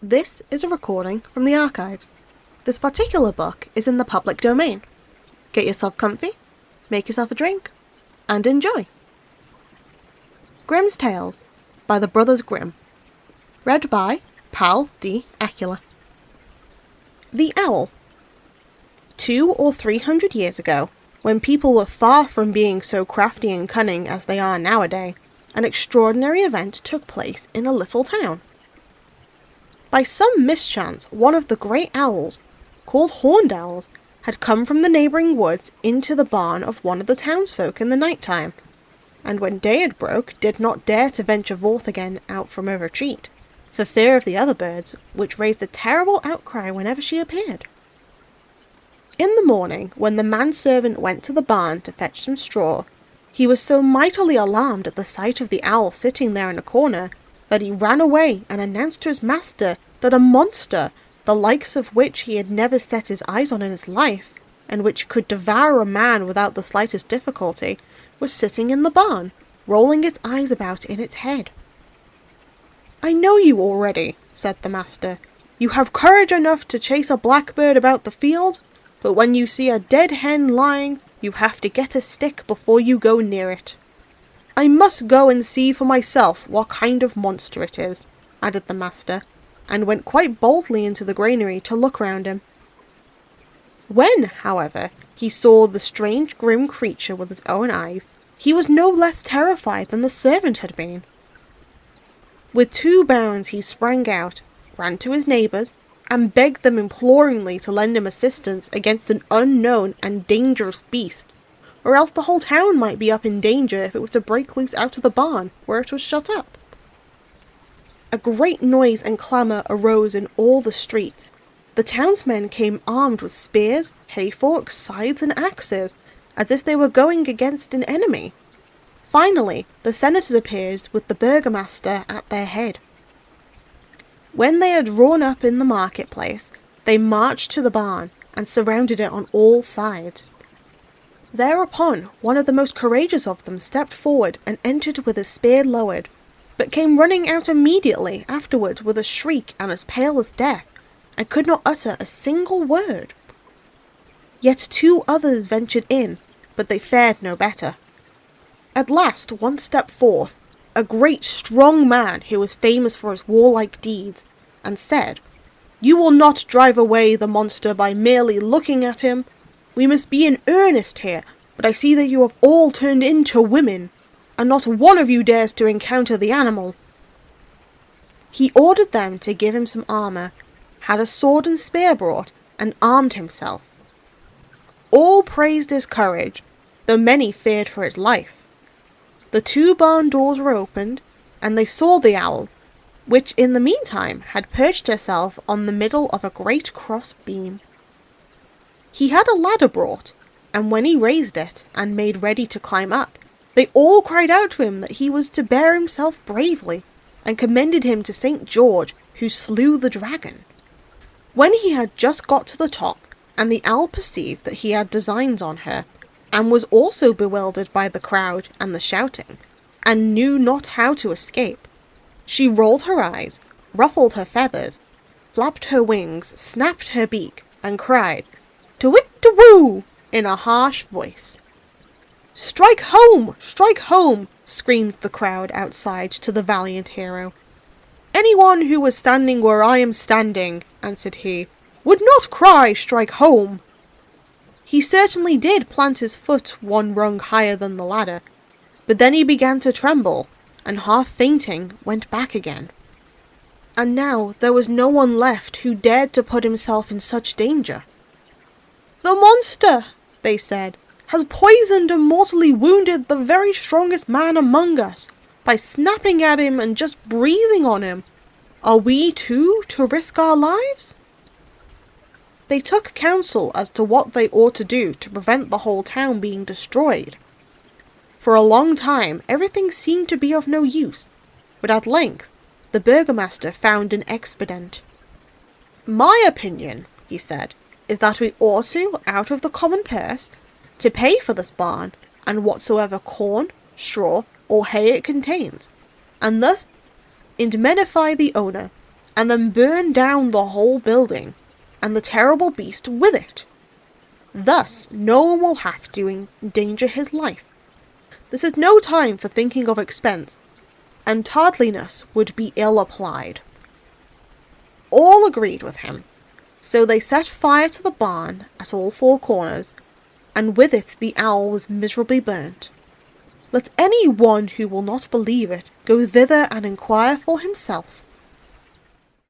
This is a recording from the archives. This particular book is in the public domain. Get yourself comfy, make yourself a drink, and enjoy. Grimm's Tales by the Brothers Grimm. Read by Pal D. Aquila. The Owl. 200 or 300 years ago, when people were far from being so crafty and cunning as they are nowadays, an extraordinary event took place in a little town. By some mischance, one of the great owls, called horned owls, had come from the neighbouring woods into the barn of one of the townsfolk in the night time, and when day had broke did not dare to venture forth again out from her retreat, for fear of the other birds, which raised a terrible outcry whenever she appeared. In the morning, when the manservant went to the barn to fetch some straw, he was so mightily alarmed at the sight of the owl sitting there in a corner, that he ran away and announced to his master that a monster, the likes of which he had never set his eyes on in his life, and which could devour a man without the slightest difficulty, was sitting in the barn, rolling its eyes about in its head. "I know you already," said the master. "You have courage enough to chase a blackbird about the field, but when you see a dead hen lying, you have to get a stick before you go near it." "I must go and see for myself what kind of monster it is," added the master, and went quite boldly into the granary to look round him. When, however, he saw the strange grim creature with his own eyes, he was no less terrified than the servant had been. With 2 bounds he sprang out, ran to his neighbours, and begged them imploringly to lend him assistance against an unknown and dangerous beast, or else the whole town might be up in danger if it was to break loose out of the barn, where it was shut up. A great noise and clamour arose in all the streets. The townsmen came armed with spears, hayforks, scythes, and axes, as if they were going against an enemy. Finally, the senators appeared with the burgomaster at their head. When they had drawn up in the marketplace, they marched to the barn and surrounded it on all sides. Thereupon, one of the most courageous of them stepped forward and entered with his spear lowered, but came running out immediately afterward with a shriek and as pale as death, and could not utter a single word. Yet 2 others ventured in, but they fared no better. At last one stepped forth, a great strong man who was famous for his warlike deeds, and said, "You will not drive away the monster by merely looking at him. We must be in earnest here, but I see that you have all turned into women, and not one of you dares to encounter the animal." He ordered them to give him some armour, had a sword and spear brought, and armed himself. All praised his courage, though many feared for his life. The 2 barn doors were opened, and they saw the owl, which in the meantime had perched herself on the middle of a great cross beam. He had a ladder brought, and when he raised it and made ready to climb up, they all cried out to him that he was to bear himself bravely, and commended him to St. George, who slew the dragon. When he had just got to the top, and the owl perceived that he had designs on her, and was also bewildered by the crowd and the shouting, and knew not how to escape, she rolled her eyes, ruffled her feathers, flapped her wings, snapped her beak, and cried, "To-wit-to-woo!" in a harsh voice. "Strike home! Strike home!" screamed the crowd outside to the valiant hero. "Anyone who was standing where I am standing," answered he, "would not cry 'strike home.'" He certainly did plant his foot 1 rung higher than the ladder, but then he began to tremble, and half fainting went back again. And now there was no one left who dared to put himself in such danger. "The monster," they said, "has poisoned and mortally wounded the very strongest man among us, by snapping at him and just breathing on him. Are we, too, to risk our lives?" They took counsel as to what they ought to do to prevent the whole town being destroyed. For a long time everything seemed to be of no use, but at length the burgomaster found an expedient. "My opinion," he said, "is that we ought to, out of the common purse, to pay for this barn, and whatsoever corn, straw, or hay it contains, and thus indemnify the owner, and then burn down the whole building, and the terrible beast with it. Thus, no one will have to endanger his life. This is no time for thinking of expense, and tardliness would be ill applied. All agreed with him, so they set fire to the barn at all four corners, and with it the owl was miserably burnt. Let any one who will not believe it go thither and inquire for himself.